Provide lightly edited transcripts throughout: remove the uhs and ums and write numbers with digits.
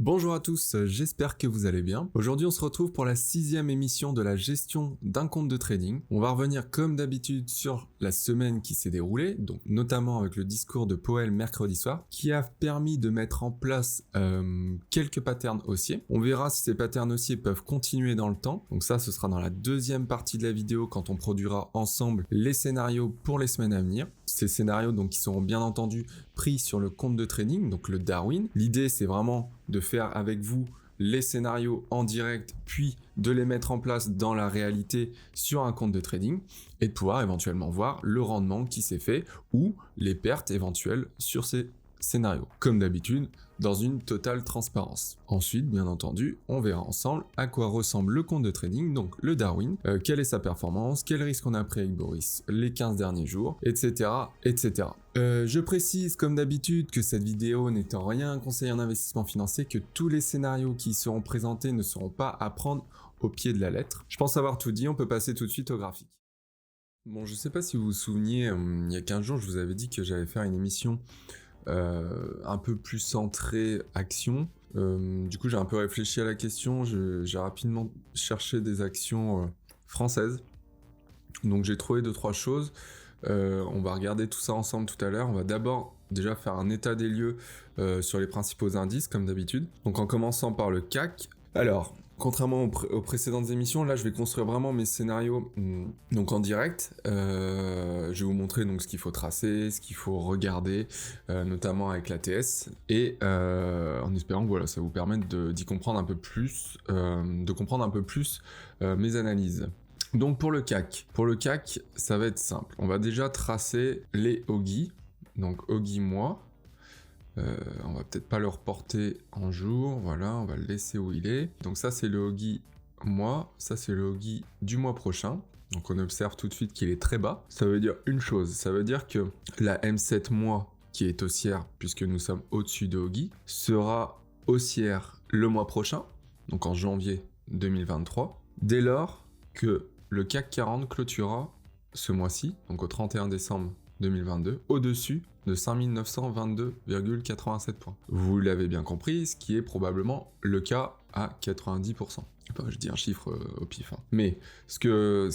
Bonjour à tous, j'espère que vous allez bien. Aujourd'hui on se retrouve pour la 6e émission de la gestion d'un compte de trading. On va revenir comme d'habitude sur la semaine qui s'est déroulée, donc notamment avec le discours de Powell mercredi soir, qui a permis de mettre en place quelques patterns haussiers. On verra si ces patterns haussiers peuvent continuer dans le temps, donc ça ce sera dans la deuxième partie de la vidéo quand on produira ensemble les scénarios pour les semaines à venir. Ces scénarios donc qui seront bien entendu pris sur le compte de trading, donc le Darwin. L'idée c'est vraiment de faire avec vous les scénarios en direct, puis de les mettre en place dans la réalité sur un compte de trading et de pouvoir éventuellement voir le rendement qui s'est fait ou les pertes éventuelles sur ces scénarios. Comme d'habitude, dans une totale transparence. Ensuite, bien entendu, on verra ensemble à quoi ressemble le compte de trading, donc le Darwin, quelle est sa performance, quel risque on a pris avec Boris les 15 derniers jours, etc. etc. Je précise comme d'habitude que cette vidéo n'est en rien un conseil en investissement financier, que tous les scénarios qui seront présentés ne seront pas à prendre au pied de la lettre. Je pense avoir tout dit, on peut passer tout de suite au graphique. Bon, je sais pas si vous vous souveniez, il y a 15 jours, je vous avais dit que j'allais faire une émission un peu plus centré action. Du coup, j'ai un peu réfléchi à la question, j'ai rapidement cherché des actions françaises. Donc j'ai trouvé 2-3 choses. On va regarder tout ça ensemble tout à l'heure. On va d'abord déjà faire un état des lieux sur les principaux indices, comme d'habitude. Donc en commençant par le CAC. Alors, contrairement aux précédentes émissions, là je vais construire vraiment mes scénarios donc en direct. Je vais vous montrer donc ce qu'il faut tracer, ce qu'il faut regarder, notamment avec l'ATS, et en espérant que voilà, ça vous permette d'y comprendre un peu plus, de comprendre un peu plus mes analyses. Donc pour le CAC, ça va être simple. On va déjà tracer les Ogi, donc Ogi mois. On va peut-être pas le reporter en jour, voilà, on va le laisser où il est. Donc ça c'est le Ogi mois, ça c'est le Ogi du mois prochain. Donc on observe tout de suite qu'il est très bas. Ça veut dire une chose, ça veut dire que la M7 mois qui est haussière, puisque nous sommes au-dessus de Ogi, sera haussière le mois prochain, donc en janvier 2023, dès lors que le CAC 40 clôturera ce mois-ci, donc au 31 décembre 2022, au-dessus de 5922,87 points. Vous l'avez bien compris, ce qui est probablement le cas à 90%. Enfin, je dis un chiffre au pif. Hein. Mais ce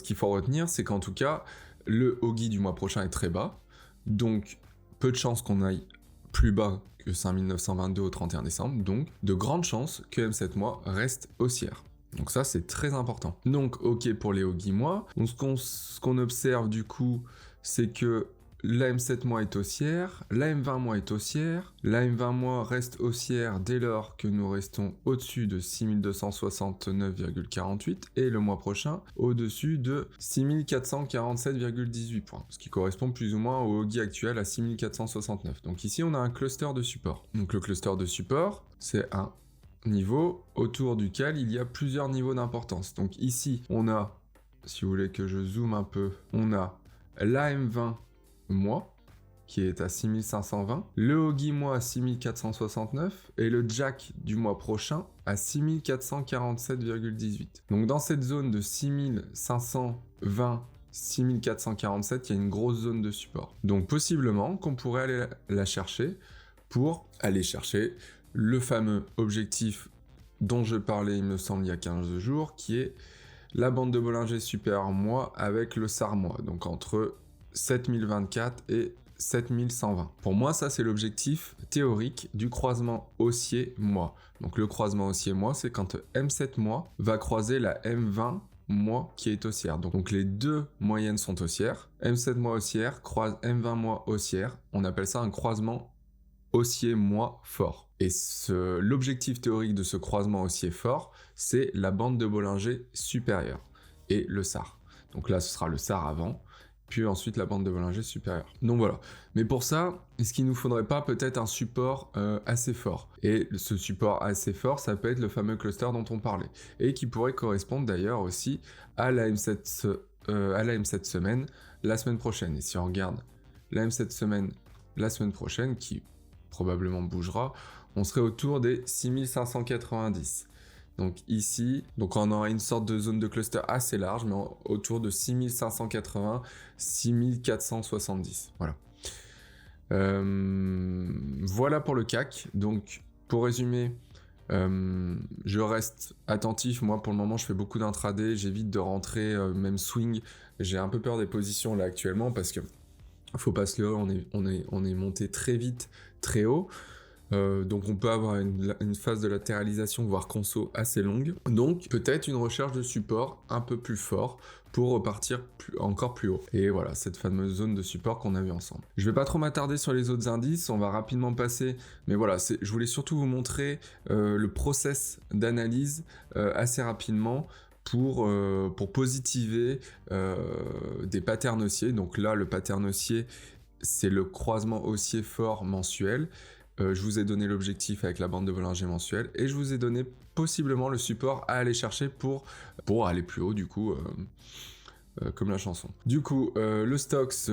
qu'il faut retenir, c'est qu'en tout cas, le Ogi du mois prochain est très bas, donc peu de chances qu'on aille plus bas que 5922 au 31 décembre, donc de grandes chances que M7 mois reste haussière. Donc ça c'est très important. Donc ok pour les Ogi mois. Donc ce qu'on observe du coup, c'est que la M7 mois est haussière, la M20 mois est haussière, la M20 mois reste haussière dès lors que nous restons au-dessus de 6269,48 et le mois prochain au-dessus de 6447,18 points, ce qui correspond plus ou moins au Ogi actuel à 6469. Donc ici on a un cluster de support. Donc le cluster de support, c'est un niveau autour duquel il y a plusieurs niveaux d'importance. Donc ici on a, si vous voulez que je zoome un peu, on a la M20 mois qui est à 6520, le Ogi mois à 6469 et le Jack du mois prochain à 6447,18. Donc dans cette zone de 6520 6447, il y a une grosse zone de support. Donc possiblement qu'on pourrait aller la chercher pour aller chercher le fameux objectif dont je parlais, il me semble, il y a 15 jours, qui est la bande de Bollinger supérieure mois avec le SAR mois, donc entre 7024 et 7120. Pour moi, ça c'est l'objectif théorique du croisement haussier mois. Donc le croisement haussier mois, c'est quand M7 mois va croiser la M20 mois qui est haussière. Donc les deux moyennes sont haussières. M7 mois haussière croise M20 mois haussière. On appelle ça un croisement haussier mois fort. Et l'objectif théorique de ce croisement haussier fort, c'est la bande de Bollinger supérieure et le SAR. Donc là, ce sera le SAR avant, puis ensuite la bande de Bollinger supérieure. Donc voilà. Mais pour ça, est-ce qu'il nous faudrait pas peut-être un support assez fort? Et ce support assez fort, ça peut être le fameux cluster dont on parlait, et qui pourrait correspondre d'ailleurs aussi à la M7 semaine la semaine prochaine. Et si on regarde la M7 semaine la semaine prochaine, qui probablement bougera, on serait autour des 6590. Donc ici, donc on aura une sorte de zone de cluster assez large, mais autour de 6580, 6470. Voilà. Voilà pour le CAC. Donc pour résumer, Je reste attentif, moi pour le moment je fais beaucoup d'intraday, j'évite de rentrer même swing, j'ai un peu peur des positions là actuellement parce que faut pas se leurrer, on est monté très vite, très haut. Donc on peut avoir une phase de latéralisation voire conso assez longue, donc peut-être une recherche de support un peu plus fort pour repartir encore plus haut. Et voilà, cette fameuse zone de support qu'on a vu ensemble. Je vais pas trop m'attarder sur les autres indices, on va rapidement passer, mais voilà, je voulais surtout vous montrer le process d'analyse assez rapidement pour positiver des patterns haussiers. Donc là, le pattern haussier, c'est le croisement haussier fort mensuel. Je vous ai donné l'objectif avec la bande de Bollinger mensuelle et je vous ai donné possiblement le support à aller chercher pour aller plus haut du coup, comme la chanson. Du coup, le Stoxx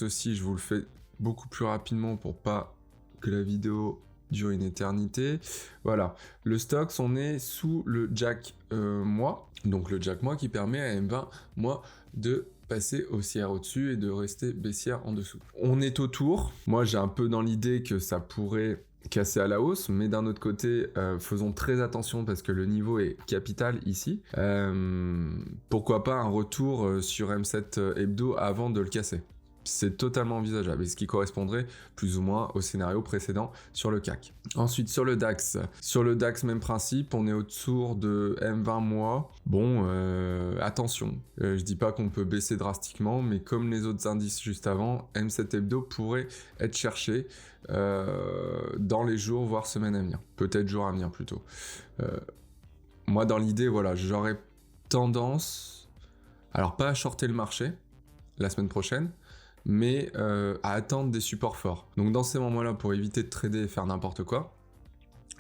aussi, je vous le fais beaucoup plus rapidement pour pas que la vidéo dure une éternité. Voilà, le Stoxx, on est sous le Jack mois, donc le Jack mois qui permet à M20 mois de passer haussière au-dessus et de rester baissière en dessous. On est autour, moi j'ai un peu dans l'idée que ça pourrait casser à la hausse, mais d'un autre côté, faisons très attention parce que le niveau est capital ici. Pourquoi pas un retour sur M7 hebdo avant de le casser? C'est totalement envisageable, et ce qui correspondrait plus ou moins au scénario précédent sur le CAC. Ensuite, sur le DAX. Sur le DAX, même principe, on est autour de M20 mois. Bon, attention, je dis pas qu'on peut baisser drastiquement, mais comme les autres indices juste avant, M7 hebdo pourrait être cherché dans les jours, voire semaines à venir. Peut-être jours à venir plutôt. Moi, dans l'idée, voilà, j'aurais tendance, alors pas à shorter le marché la semaine prochaine, mais à attendre des supports forts. Donc dans ces moments-là, pour éviter de trader et faire n'importe quoi,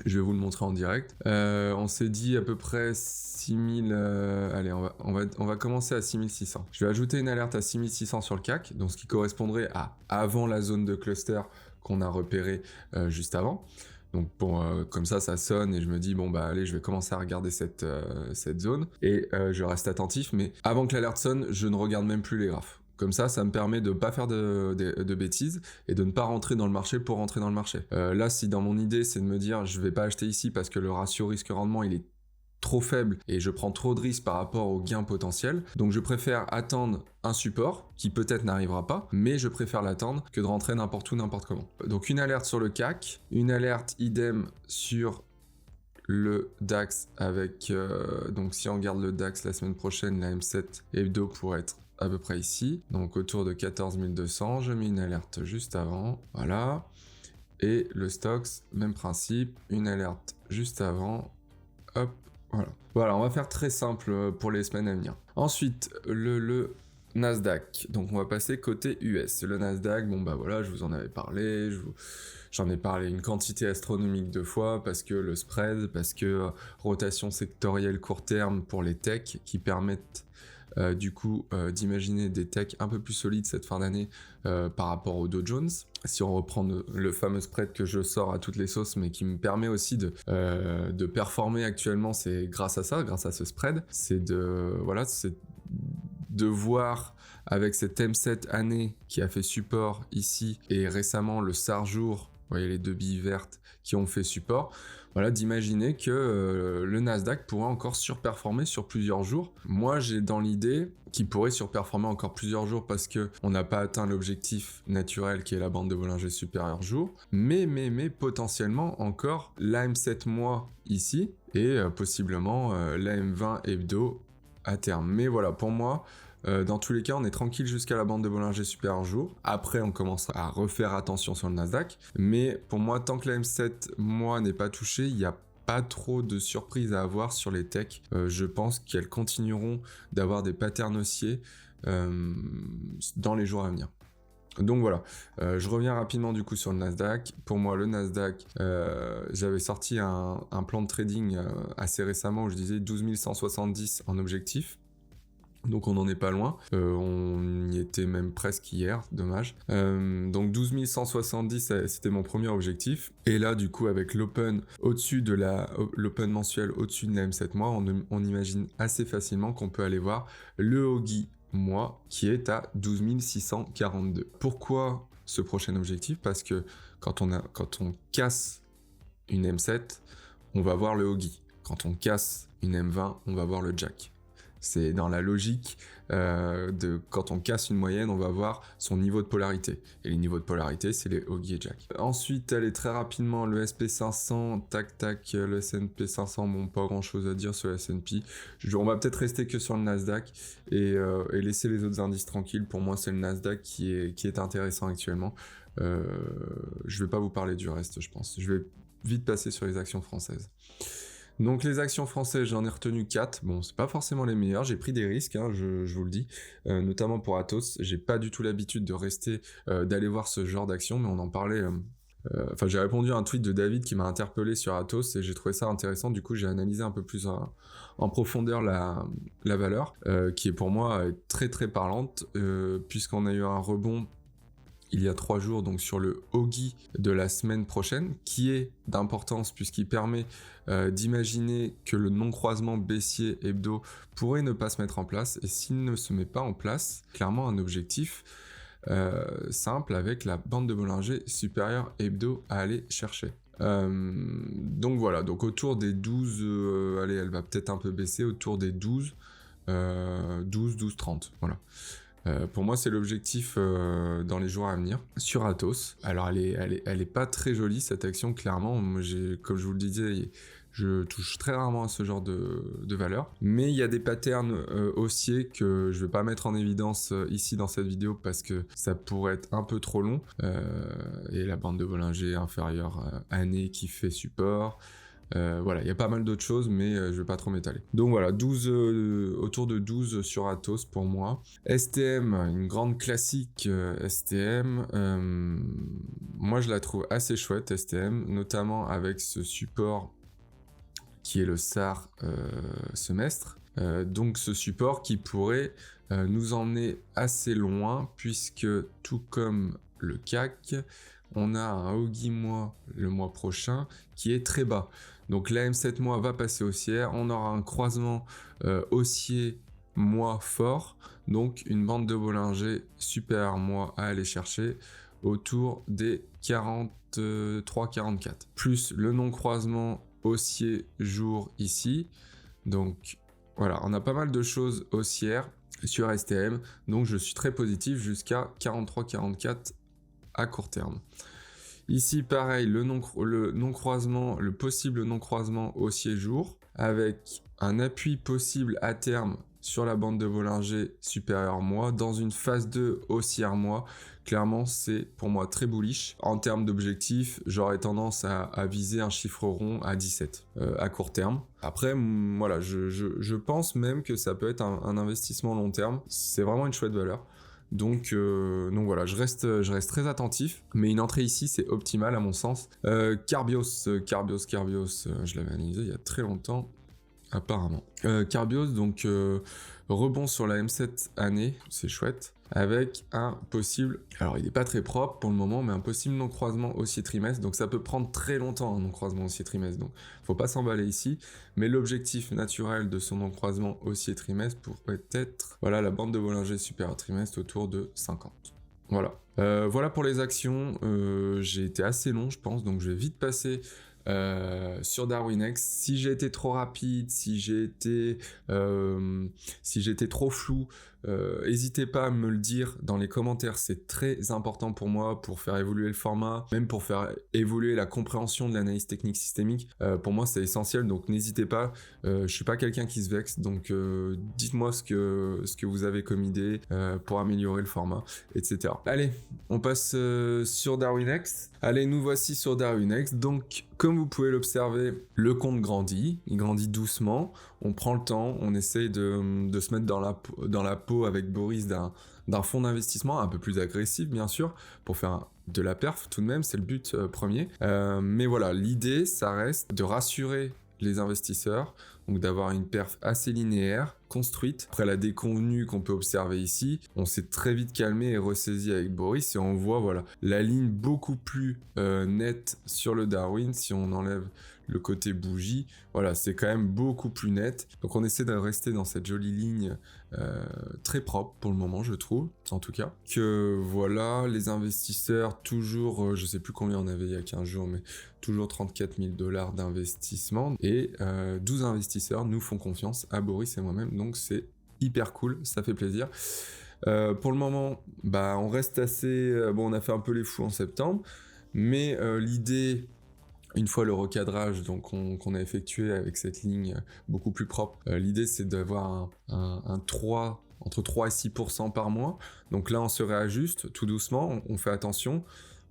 je vais vous le montrer en direct. On s'est dit à peu près 6000... allez, on va commencer à 6600. Je vais ajouter une alerte à 6600 sur le CAC, donc ce qui correspondrait à avant la zone de cluster qu'on a repérée juste avant. Donc bon, comme ça sonne et je me dis bon bah allez, je vais commencer à regarder cette zone et je reste attentif, mais avant que l'alerte sonne, je ne regarde même plus les graphes. Comme ça me permet de ne pas faire de bêtises et de ne pas rentrer dans le marché pour rentrer dans le marché. Là, si dans mon idée, c'est de me dire je vais pas acheter ici parce que le ratio risque-rendement, il est trop faible et je prends trop de risques par rapport au gain potentiel, donc je préfère attendre un support qui peut-être n'arrivera pas, mais je préfère l'attendre que de rentrer n'importe où, n'importe comment. Donc une alerte sur le CAC, une alerte idem sur le DAX avec, donc si on regarde le DAX la semaine prochaine, la M7 hebdo pourrait être à peu près ici, donc autour de 14 200, je mets une alerte juste avant, voilà, et le Stoxx, même principe, une alerte juste avant, hop, voilà, on va faire très simple pour les semaines à venir. Ensuite, le Nasdaq, donc on va passer côté US. Le Nasdaq, bon bah voilà, je vous en avais parlé, j'en ai parlé une quantité astronomique de fois, parce que le spread, parce que rotation sectorielle court terme pour les techs qui permettent du coup d'imaginer des techs un peu plus solides cette fin d'année par rapport au Dow Jones. Si on reprend le fameux spread que je sors à toutes les sauces, mais qui me permet aussi de performer actuellement, c'est grâce à ça, grâce à ce spread, c'est de voir avec cette M7 année qui a fait support ici et récemment le SAR-jour, vous voyez les deux billes vertes qui ont fait support, voilà, d'imaginer que le Nasdaq pourrait encore surperformer sur plusieurs jours. Moi, j'ai dans l'idée qu'il pourrait surperformer encore plusieurs jours parce que on n'a pas atteint l'objectif naturel qui est la bande de Bollinger supérieure jour, mais potentiellement encore la M7 mois ici et possiblement la M20 hebdo à terme. Mais voilà, pour moi, dans tous les cas, on est tranquille jusqu'à la bande de Bollinger supérieure jour. Après, on commence à refaire attention sur le Nasdaq. Mais pour moi, tant que la M7 mois n'est pas touchée, il n'y a pas trop de surprises à avoir sur les techs. Je pense qu'elles continueront d'avoir des patterns haussiers dans les jours à venir. Donc voilà, je reviens rapidement du coup sur le Nasdaq. Pour moi, le Nasdaq, j'avais sorti un plan de trading assez récemment où je disais 12 170 en objectif. Donc on n'en est pas loin, on y était même presque hier, dommage. Donc 12 170, c'était mon premier objectif. Et là du coup avec l'open au-dessus de l'open mensuel, au-dessus de la M7 mois, on imagine assez facilement qu'on peut aller voir le Hogi mois qui est à 12 642. Pourquoi ce prochain objectif? Parce que quand on casse une M7, on va voir le Oggy. Quand on casse une M20, on va voir le Jack. C'est dans la logique de quand on casse une moyenne, on va voir son niveau de polarité. Et les niveaux de polarité, c'est les Oggy et Jack. Ensuite, allez très rapidement, le SP500, tac, le S&P 500, bon, pas grand chose à dire sur le S&P. On va peut-être rester que sur le Nasdaq et laisser les autres indices tranquilles. Pour moi, c'est le Nasdaq qui est intéressant actuellement. Je vais pas vous parler du reste, je pense. Je vais vite passer sur les actions françaises. Donc les actions françaises, j'en ai retenu 4. Bon, c'est pas forcément les meilleures, j'ai pris des risques, hein, je vous le dis, notamment pour Atos. J'ai pas du tout l'habitude de rester, d'aller voir ce genre d'action, mais on en parlait. Enfin, j'ai répondu à un tweet de David qui m'a interpellé sur Atos et j'ai trouvé ça intéressant. Du coup, j'ai analysé un peu plus en profondeur la valeur, qui est pour moi très très parlante, puisqu'on a eu un rebond il y a 3 jours, donc sur le Oggy de la semaine prochaine, qui est d'importance puisqu'il permet d'imaginer que le non-croisement baissier hebdo pourrait ne pas se mettre en place, et s'il ne se met pas en place, clairement un objectif simple avec la bande de Bollinger supérieure hebdo à aller chercher. Donc voilà, donc autour des 12, allez, elle va peut-être un peu baisser, autour des 12, 12-30, voilà. Pour moi, c'est l'objectif dans les jours à venir. Sur Atos, alors elle est pas très jolie cette action, clairement. Moi, comme je vous le disais, je touche très rarement à ce genre de valeur. Mais il y a des patterns haussiers que je vais pas mettre en évidence ici dans cette vidéo parce que ça pourrait être un peu trop long. Et la bande de Bollinger inférieure année qui fait support. Voilà, il y a pas mal d'autres choses, mais je vais pas trop m'étaler. Donc voilà, 12, autour de 12 sur Atos pour moi. STM, une grande classique STM. Moi, je la trouve assez chouette, STM, notamment avec ce support qui est le SAR semestre. Donc ce support qui pourrait nous emmener assez loin, puisque tout comme le CAC, on a un Oggy mois le mois prochain qui est très bas. Donc la M7 mois va passer haussière, on aura un croisement haussier mois fort, donc une bande de Bollinger supérieure mois à aller chercher autour des 43-44. Plus le non-croisement haussier jour ici, donc voilà, on a pas mal de choses haussières sur STM, donc je suis très positif jusqu'à 43-44 à court terme. Ici, pareil, le non-croisement, le possible non-croisement haussier jour, avec un appui possible à terme sur la bande de Bollinger supérieure mois, dans une phase 2 haussière mois. Clairement, c'est pour moi très bullish. En termes d'objectifs, j'aurais tendance à viser un chiffre rond à 17 à court terme. Après, voilà, je pense même que ça peut être un investissement long terme. C'est vraiment une chouette valeur. Donc voilà, je reste très attentif, mais une entrée ici c'est optimal à mon sens. Carbios, je l'avais analysé il y a très longtemps apparemment. Carbios, donc rebond sur la M7 année, c'est chouette, avec un possible, alors il n'est pas très propre pour le moment, mais un possible non-croisement haussier trimestre, donc ça peut prendre très longtemps un non-croisement haussier trimestre, donc faut pas s'emballer ici, mais l'objectif naturel de son non-croisement haussier trimestre pourrait être, voilà, la bande de Bollinger supérieure trimestre autour de 50. Voilà. Voilà pour les actions, j'ai été assez long je pense, donc je vais vite passer sur Darwinex. Si j'ai été trop rapide, si j'ai été trop flou, n'hésitez pas à me le dire dans les commentaires, c'est très important pour moi pour faire évoluer le format, même pour faire évoluer la compréhension de l'analyse technique systémique. Pour moi c'est essentiel, donc n'hésitez pas, je suis pas quelqu'un qui se vexe, donc dites-moi ce que vous avez comme idée pour améliorer le format, etc. Allez, on passe sur Darwinex. Allez, nous voici sur Darwinex. Donc comme vous pouvez l'observer, le compte grandit, il grandit doucement, on prend le temps, on essaye de se mettre dans la peau avec Boris d'un fonds d'investissement un peu plus agressif bien sûr, pour faire de la perf tout de même, c'est le but premier. Mais voilà, l'idée ça reste de rassurer les investisseurs, donc d'avoir une perf assez linéaire, construite. Après la déconvenue qu'on peut observer ici, on s'est très vite calmé et ressaisi avec Boris et on voit voilà la ligne beaucoup plus nette sur le Darwin si on enlève le côté bougie, voilà, c'est quand même beaucoup plus net. Donc on essaie de rester dans cette jolie ligne très propre pour le moment, je trouve, en tout cas. Que voilà, les investisseurs, toujours, je sais plus combien on avait il y a 15 jours, mais toujours 34 000 $ d'investissement. Et 12 investisseurs nous font confiance à Boris et moi-même, donc c'est hyper cool, ça fait plaisir. Pour le moment, bah, on reste assez... bon, on a fait un peu les fous en septembre, mais l'idée, une fois le recadrage donc qu'on a effectué avec cette ligne beaucoup plus propre, l'idée c'est d'avoir un 3, entre 3 et 6% par mois. Donc là, on se réajuste tout doucement, on fait attention.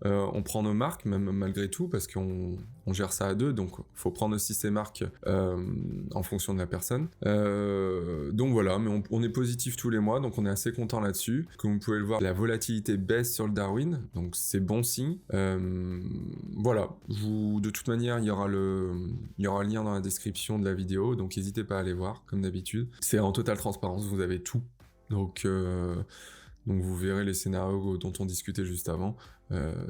On prend nos marques, même malgré tout, parce qu'on gère ça à deux, donc faut prendre aussi ses marques en fonction de la personne. Donc voilà, mais on est positif tous les mois, donc on est assez content là-dessus. Comme vous pouvez le voir, la volatilité baisse sur le Darwin, donc c'est bon signe. Voilà, de toute manière, il y aura un lien dans la description de la vidéo, donc n'hésitez pas à aller voir, comme d'habitude. C'est en totale transparence, vous avez tout. Donc vous verrez les scénarios dont on discutait juste avant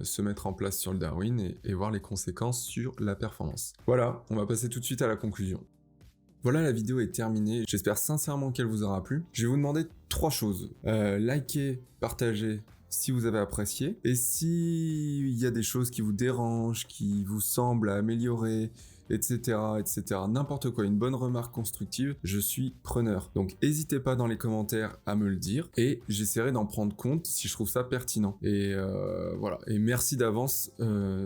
se mettre en place sur le Darwin et voir les conséquences sur la performance. Voilà, on va passer tout de suite à la conclusion. Voilà, la vidéo est terminée. J'espère sincèrement qu'elle vous aura plu. Je vais vous demander 3 choses. Likez, partagez si vous avez apprécié. Et s'il y a des choses qui vous dérangent, qui vous semblent à améliorer, etc., n'importe quoi, une bonne remarque constructive, je suis preneur. Donc n'hésitez pas dans les commentaires à me le dire et j'essaierai d'en prendre compte si je trouve ça pertinent. Et voilà, et merci d'avance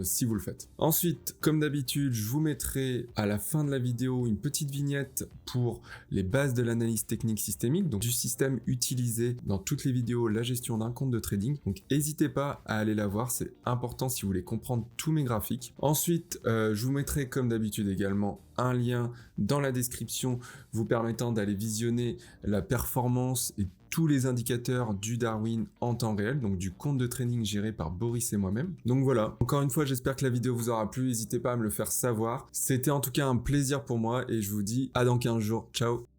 si vous le faites. Ensuite, comme d'habitude, je vous mettrai à la fin de la vidéo une petite vignette pour les bases de l'analyse technique systémique, donc du système utilisé dans toutes les vidéos, la gestion d'un compte de trading. Donc n'hésitez pas à aller la voir, c'est important si vous voulez comprendre tous mes graphiques. Ensuite, je vous mettrai comme d'habitude également un lien dans la description vous permettant d'aller visionner la performance et tous les indicateurs du Darwin en temps réel, donc du compte de trading géré par Boris et moi-même. Donc voilà, encore une fois, j'espère que la vidéo vous aura plu, n'hésitez pas à me le faire savoir. C'était en tout cas un plaisir pour moi et je vous dis à dans 15 jours. Ciao!